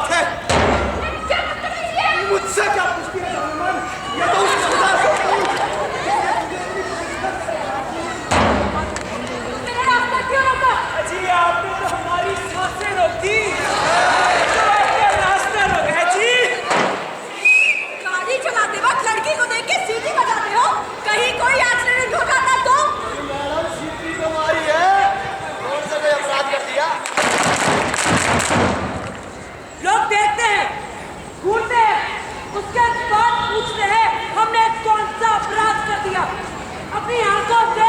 बात है? मुझसे क्या पूछती है जान? ये तो उस खुदा से मेरा रास्ता क्यों रोका? जी आपने तो हमारी सांसें रोकी, तो आपका रास्ता रोका है जी। गाड़ी चलाते वक्त लड़की को देख के सीटी बजाते हो, कहीं कोई एक्सीडेंट हो जाता तो? मैडम सीटी हमारी है, कौन सा कोई अपराध कर दिया? लोग देखते हैं, घूरते हैं, उसके बाद पूछते हैं हमने कौन सा अपराध कर दिया। अपनी आंखों से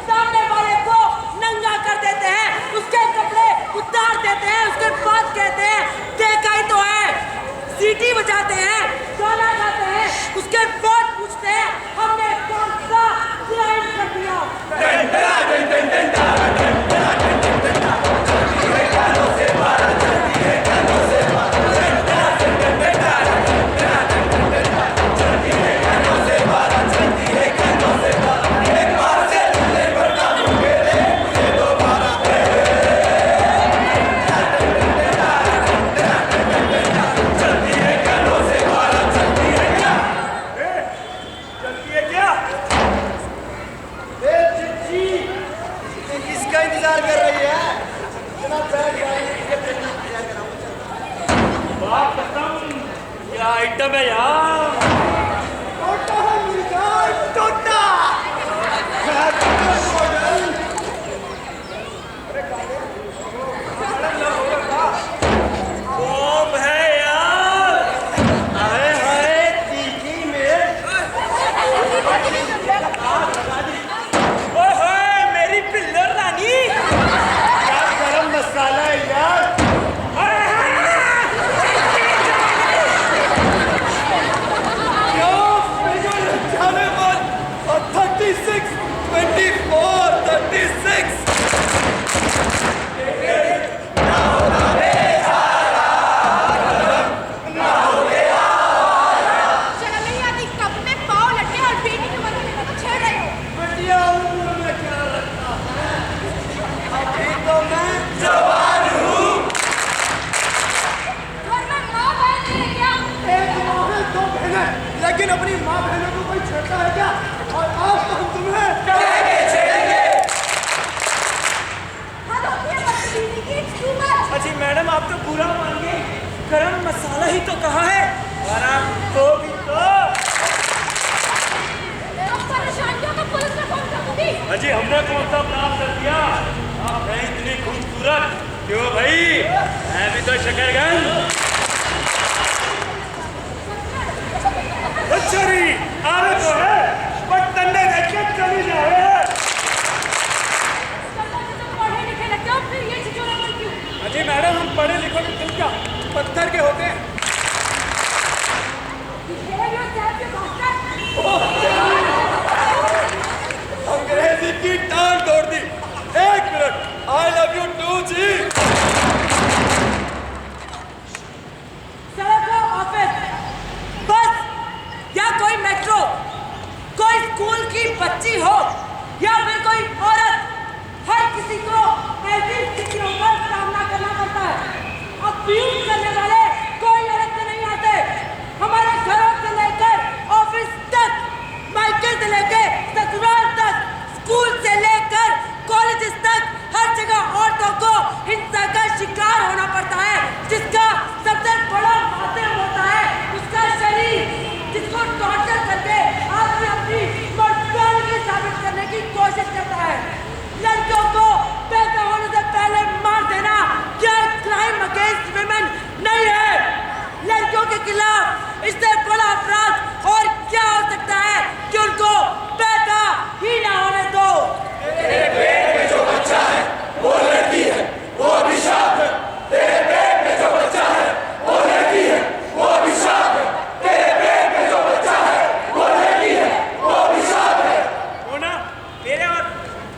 सामने वाले को नंगा कर देते हैं, उसके कपड़े उतार देते हैं, उसके बाद कहते हैं देखा ही तो है। सीटी बजाते हैं, गाना गाते हैं, उसके बाद पूछते हैं हमने कौन सा क्राइम कर दिया। किसका इंतजार कर रही है? इतना बैठ जाएंगे, बात खत्म, क्या आइटम है यार? टोटा है मुर्गा, टोटा। बॉम्ब है यार। हाय हाय तीखी मिर्च। ओए मेरी पिल्लर रानी, क्या गरम मसाला है यार। क्यों बिल्कुल जाने पर 36 24 36 शर्म नहीं आती, कब में पाँव लटे और बेटी के मथे में तो छेड़ रहे हो। बढ़िया उम्र में क्या रखा है? अभी तो मैं जवान हूँ। घर में माँ बहन नहीं है क्या? एक माँ है, दो बहनें, लेकिन अपनी माँ बहनों को कोई छेड़ता है क्या? और आज तो हम तुम्हें हद होती है बदतमीजी की, it's too much। अजी मैडम आप तो बुरा मान गए, गरम मसाला ही तो कहा है, और आप हो भी तो। अब परेशानियों को पुलिस में फोन कर दूंगी। अजी हमने कौन सा अपराध कर दिया? आप हैं इतनी खूबसूरत, क्यों भाई? मैं भी तो शकरगंज। अच्छा नहीं, आ रहे तो है, पर तन्ने देख के चली जाए। पढ़े लिखे लगते हो, फिर ये छिछोरा पर क्यों? अजी मैडम हम पढ़े लिखे के दिल क्या पत्थर के होते हैं। Behave yourself, you bastard। अंग्रेजी की टांग तोड़ दी। एक minute, I love you too जी। सड़क हो, ऑफिस, बस या कोई मेट्रो, कोई स्कूल की बच्ची हो या फिर कोई औरत, हर किसी को ऐसी स्थितियों का सामना करना पड़ता है। अब्यूज करने वाले कोई अलग से नहीं आते। हमारे घरों से लेकर ऑफिस तक, मायके से लेकर ससुराल तक, स्कूल से लेकर कॉलेजेस तक, हर जगह औरतों को हिंसा का शिकार होना पड़ता है, जिसका सबसे बड़ा माध्यम होता है उसका शरीर, जिसको टॉर्चर करके आदमी अपनी मर्दानगी साबित करने की कोशिश करता है। लड़कियों को पैदा होने से पहले मार देना क्या क्राइम अगेंस्ट विमेन नहीं है? लड़कियों के खिलाफ इससे बड़ा अपराध और क्या हो सकता है कि उनको पैदा ही ना होने दो। तेरे पेट में जो बच्चा है वो लड़की है, वो अभिशाप है। तेरे पेट में जो बच्चा है वो लड़की है, वो अभिशाप है। तेरे पेट में जो बच्चा है वो लड़की है, वो अभिशाप है। वो ना मेरे और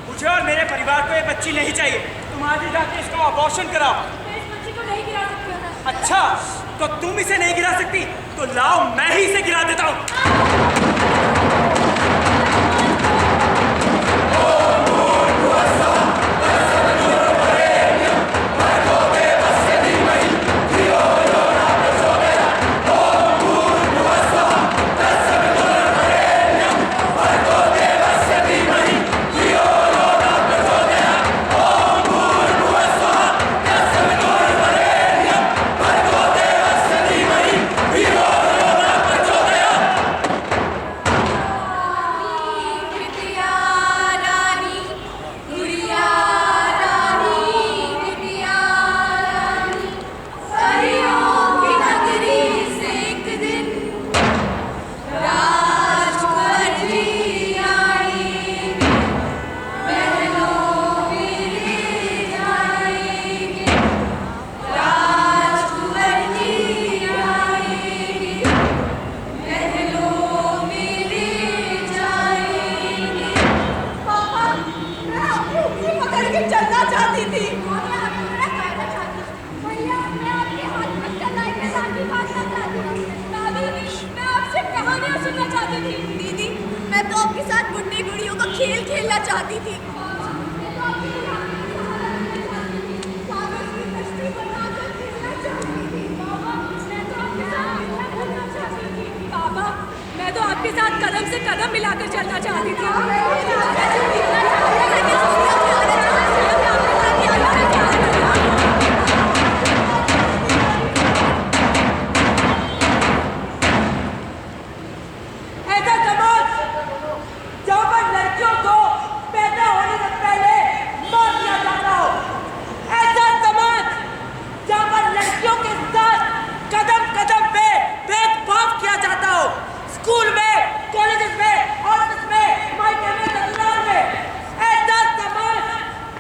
मुझे और मेरे परिवार को ये बच्ची नहीं चाहिए। तुम आज ही जाके इसका अबॉर्शन कराओ। मैं इस बच्ची को नहीं गिरा सकती हूँ। अच्छा, तो तुम इसे नहीं गिरा सकती, तो लाओ मैं ही इसे गिरा देता हूँ। Oh, चाहती थी। दीदी, मैं तो आपके साथ गुड्डी गुड़ियों का खेल खेलना चाहती थी। कागज की कश्ती बनाकर खेलना चाहती थी। बाबा, मैं तो आपके साथ खेलना चाहती थी। बाबा, मैं तो आपके साथ कदम से कदम मिलाकर चलना चाहती थी। ऐसा समाज जहाँ पर लड़कियों को पैदा होने से पहले मार दिया जाता हो, ऐसा समाज जहाँ पर लड़कियों के साथ कदम कदम पे भेदभाव किया जाता हो, स्कूल में, कॉलेजेस में, ऑफिस में, मायके में, ससुराल में, ऐसा समाज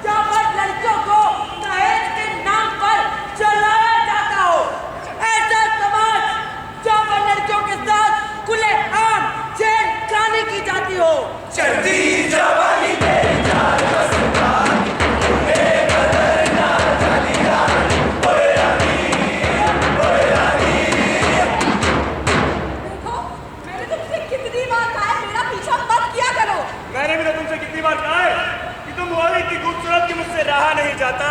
जहाँ पर लड़कियों को दहेज के नाम पर जलाया जाता हो, ऐसा समाज जहाँ पर लड़कियों के साथ खुलेआम जेल खानी की जाती हो। चढ़ती जवानी तेरी जान बसंता तुम्हें कदर ना जानी रानी ओए रानी ओए रानी। देखो, मैंने तुमसे कितनी बार कहा है मेरा पीछा मत किया करो। मैंने भी तो तुमसे कितनी बार कहा है कि तुम हो ही इतनी खूबसूरत कि मुझसे रहा नहीं जाता।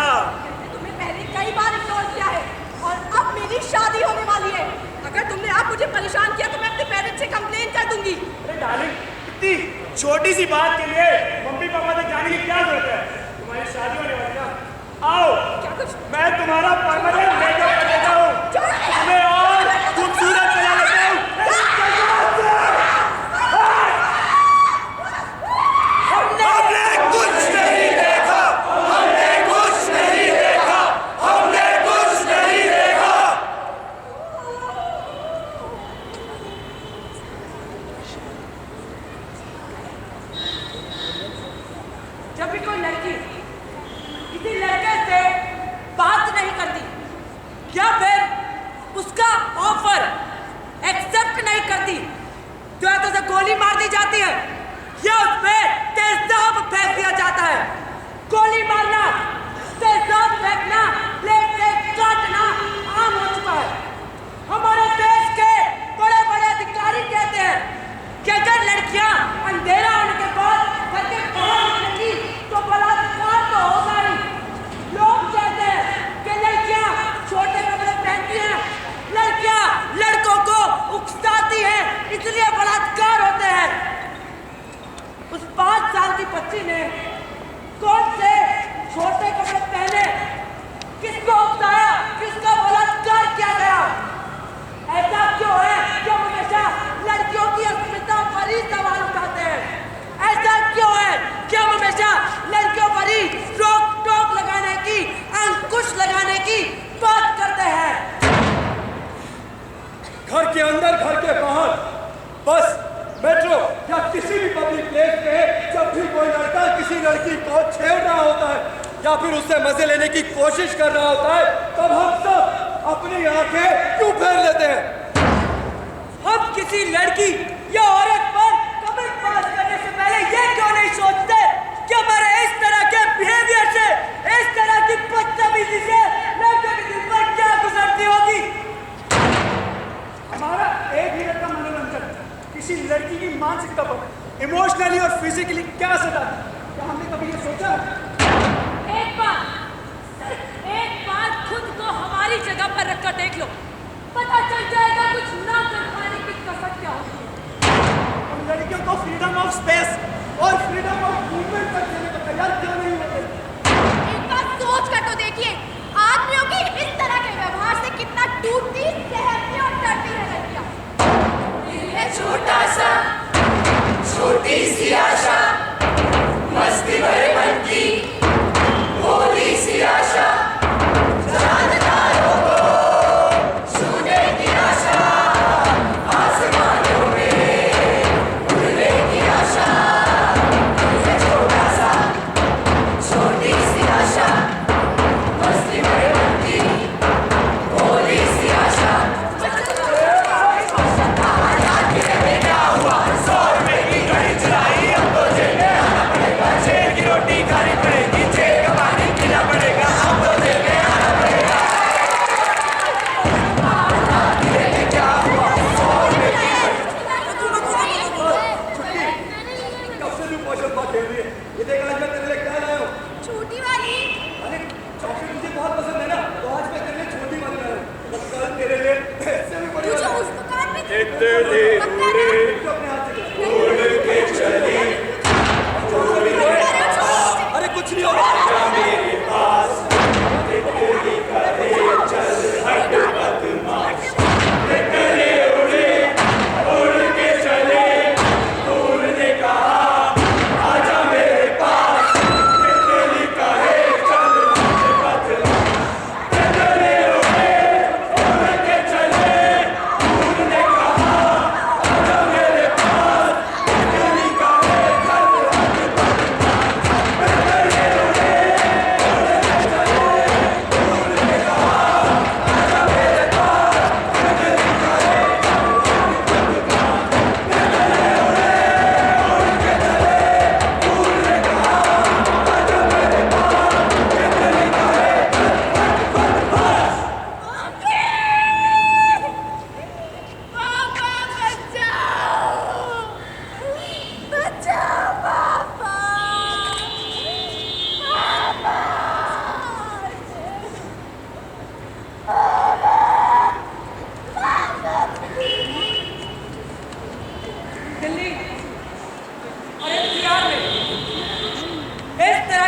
मैंने तुम्हें पहले कई बार इग्नोर किया है और अब मेरी शादी होने वाली है। अगर तुमने आप मुझे परेशान किया तो मैं अपने पेरेंट्स से कंप्लेन कर दूंगी। अरे डार्लिंग, इतनी छोटी सी बात के लिए मम्मी पापा तक जाने की क्या जरूरत है? तुम्हारी शादी होने वाली है ना। आओ, क्या कुछ? मैं तुम्हारा परमानेंट मेकअप कर देता हूँ, तुम्हें और खूबसूरत बना देता हूँ। हमने कुछ नहीं देखा, हमने कुछ नहीं देखा, हमने कुछ नहीं देखा। जब भी कोई लड़की किसी लड़के से बात नहीं करती या फिर उसका ऑफर एक्सेप्ट नहीं करती तो या तो उसे गोली मार दी जाती है या उस पे तेजाब फेंक दिया जाता है। गोली मारना, तेजाब फेंकना, प्लेट से काटना आम हो चुका है। हमारे देश के बड़े बड़े अधिकारी कहते हैं कि अगर लड़कियां अंधेरा होने के बाद घर के बाहर निकलेंगी तो बलात्कार तो होगा ही। लोग कहते हैं कि लड़कियां छोटे कपड़े पहनती हैं, लड़कियां लड़कों को उकसाती हैं, इसलिए बलात्कार होते हैं। उस 5 साल की बच्ची ने कौन से छोटे कपड़े पहने, किसको उकसाया, किसका बलात्कार किया गया? ऐसा क्यों है कि हम हमेशा लड़कियों की अस्मिता पर ही सवाल उठाते हैं? ऐसा क्यों है कि हम हमेशा लड़कियों पर ही रोक टोक लगाने की, अंकुश लगाने की बात करते हैं? घर के अंदर, घर के बाहर, बस मेट्रो या किसी भी पब्लिक प्लेस पे जब भी कोई लड़का किसी लड़की को छेड़ रहा होता है या फिर उससे मजे लेने की कोशिश कर रहा होता है तब हम सब अपनी आंखें क्यों फेर लेते हैं? हम किसी लड़की या औरत पर कमेंट पास करने से पहले ये क्यों नहीं सोचते कि हमारे इस तरह के बिहेवियर से, इस तरह की बदतमीजी से लड़के के दिल पर क्या गुजरती होगी? हमारा एक मिनट का मनोरंजन किसी लड़की की मानसिकता पर इमोशनली और फिजिकली क्या असर डालता है? क्या हमने कभी ये सोचा? एक बार खुद को हमारी जगह पर रखकर देख लो, पता चल जाएगा कुछ ना कर पाने की कसक क्या होती है। हम लड़कियों को फ्रीडम ऑफ स्पेस और फ्रीडम ऑफ मूवमेंट तक देने को तैयार क्यों नहीं होते? एक बार सोच कर तो देखिए, आदमियों के इस तरह के व्यवहार से कितना टूटती, सहमती और डरती है लड़कियां। दिल है छोटा सा, छोटी सी आशा, मस्ती भरे मन की भोली सी आशा, जानदारों को छूने की आशा, आसमानों में उड़ने की आशा। दिल है छोटा सा, छोटी सी आशा, मस्ती भरे मन की भोली सी आशा। आजाद रहने का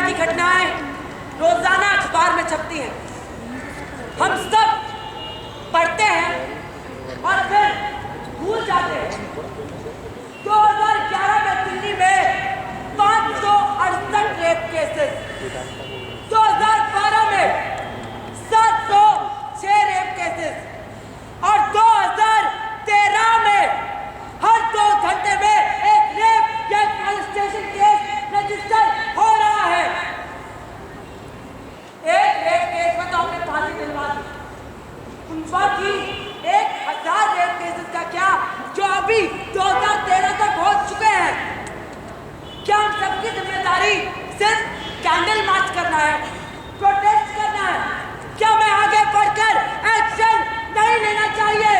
की घटनाएं रोजाना अखबार में छपती हैं। हम सब पढ़ते हैं और फिर भूल जाते हैं। 2011 में दिल्ली में 568 रेप केसेस, 2012 में 706 रेप केसेस और 2013 में हर 2 घंटे में एक रेप या मोलेस्टेशन केस रजिस्टर हो रहा है। एक रेप केस में तो हमने फांसी दिलवा दी, उन बाकी 1000 रेप केसेस का क्या जो अभी 2013 तक हो चुके हैं। क्या हम सबकी जिम्मेदारी सिर्फ कैंडल मार्च करना है, प्रोटेस्ट करना है? क्या मैं आगे बढ़कर एक्शन नहीं लेना चाहिए?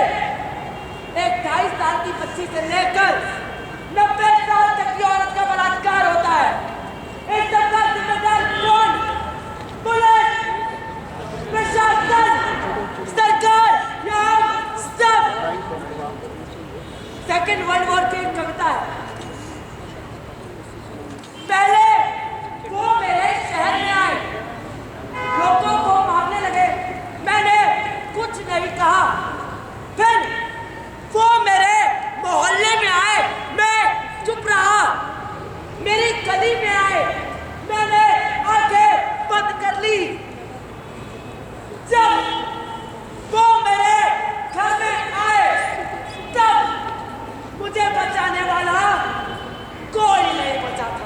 एक 2.5 साल की बच्ची से लेकर 90 साल तक की औरत का बलात्कार होता है। इस सबका जिम्मेदार कौन? पुलिस, प्रशासन, सरकार या हम सब? सेकेंड वर्ल्ड वॉर की एक कविता है। पहले वो मेरे शहर में आए, लोगों को मारने लगे, मैंने कुछ नहीं कहा। फिर वो मेरे मोहल्ले में आए, मैं चुप रहा। मेरी गली में आए, मैंने आंखें बंद कर ली। जब वो मेरे घर में आए, तब मुझे बचाने वाला कोई नहीं बचा था।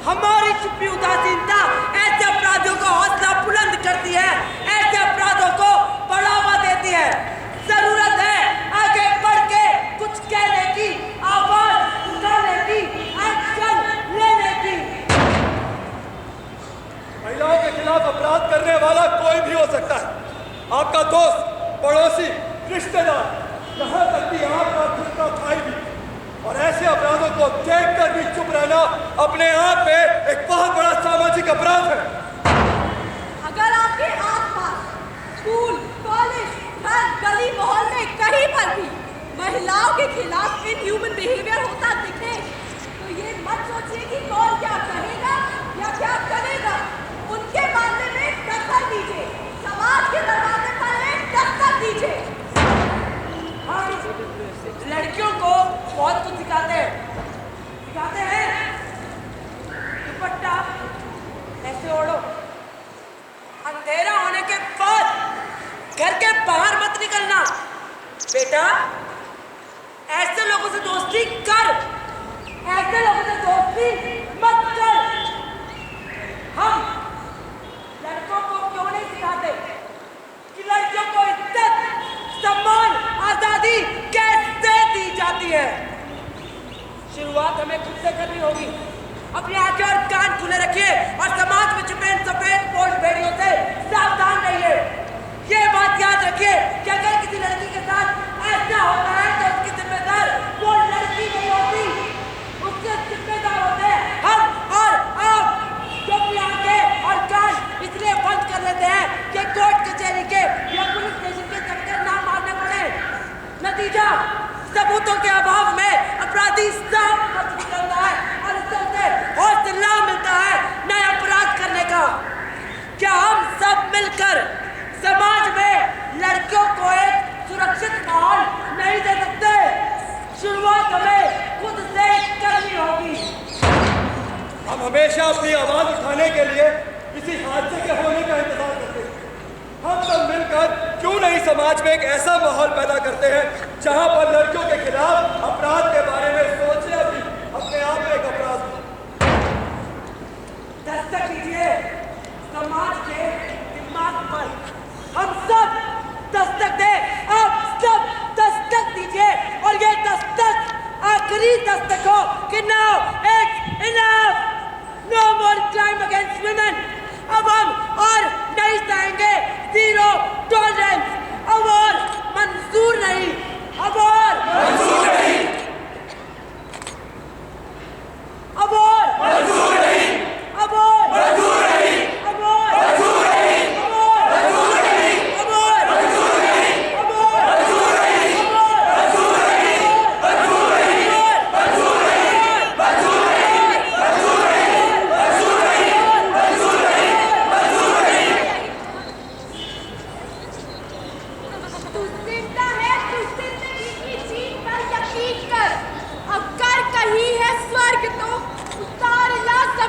हमारी छुपी उदासीनता ऐसे अपराधियों को हौसला बुलंद करती है, ऐसे अपराधों को बढ़ावा देती है। जरूरत है आगे बढ़ के कुछ कहने की, आवाज उठाने की, एक्शन लेने की। महिलाओं के खिलाफ अपराध करने वाला कोई भी हो सकता है, आपका दोस्त, पड़ोसी, रिश्तेदार, यहाँ तक कि आपका खुद का भाई भी। और ऐसे अपराधों को देखकर भी चुप रहना अपने आप में एक बहुत बड़ा सामाजिक अपराध है। अगर आपके आसपास स्कूल, कॉलेज, हर गली मोहल्ले कहीं पर भी महिलाओं के खिलाफ इनह्यूमन बिहेवियर होता दिखे तो ये मत सोचिए कि कौन क्या कहेगा या क्या करेगा। उनके मामले में दस्तक दीजिए, समाज के दरवाजे पर एक दस्तक दीजिए। लड़कियों को बहुत कुछ सिखाते हैं। दुपट्टा ऐसे ओढ़ो, अंधेरा होने के बाद घर के बाहर मत निकलना। बेटा, ऐसे लोगों से दोस्ती कर, ऐसे लोगों से दोस्ती मत कर। हम लड़कों को क्यों नहीं सिखाते कि लड़कियों को इज्जत, सम्मान, आजादी कैसे दी जाती है? शुरुआत हमें खुद से करनी होगी। अपनी आंखें और कान खुले रखिए और समाज में छुपे इन सफेद पोस्ट भेड़ियों से सावधान रहिए। ये बात याद रखिए कि अगर किसी लड़की के साथ ऐसा होता है तो उसकी जिम्मेदार वो लड़की नहीं होती, उसके जिम्मेदार होते हैं हम और आप, जो अपनी आंखें और कान इसलिए बंद कर लेते हैं कि कोर्ट कचहरी के या पुलिस स्टेशन के चक्कर ना मारने पड़े। नतीजा, सबूतों के अभाव में अपराधी साफ निकलता है और इससे उसे हौसला मिलता है नया अपराध करने का। क्या हम सब मिलकर समाज में लड़कियों को एक सुरक्षित माहौल नहीं दे सकते? शुरुआत हमें खुद से करनी होगी। हम हमेशा अपनी आवाज उठाने के लिए किसी हादसे के होने का इंतजार करते हैं। हम सब मिलकर क्यों नहीं समाज में एक ऐसा माहौल पैदा करते हैं जहां पर लड़कियों के खिलाफ अपराध के बारे में सोचना भी अपने आप में एक अपराध हो। दस्तक दीजिए समाज के दिमाग पर। हम सब दस्तक दें, आप सब दस्तक दीजिए और ये दस्तक आखिरी दस्तक हो कि now it's enough, no more crime against women. अब हम और नहीं सहेंगे, जीरो टॉलरेंस। अब और मंजूर नहीं, अब और मंजूर नहीं।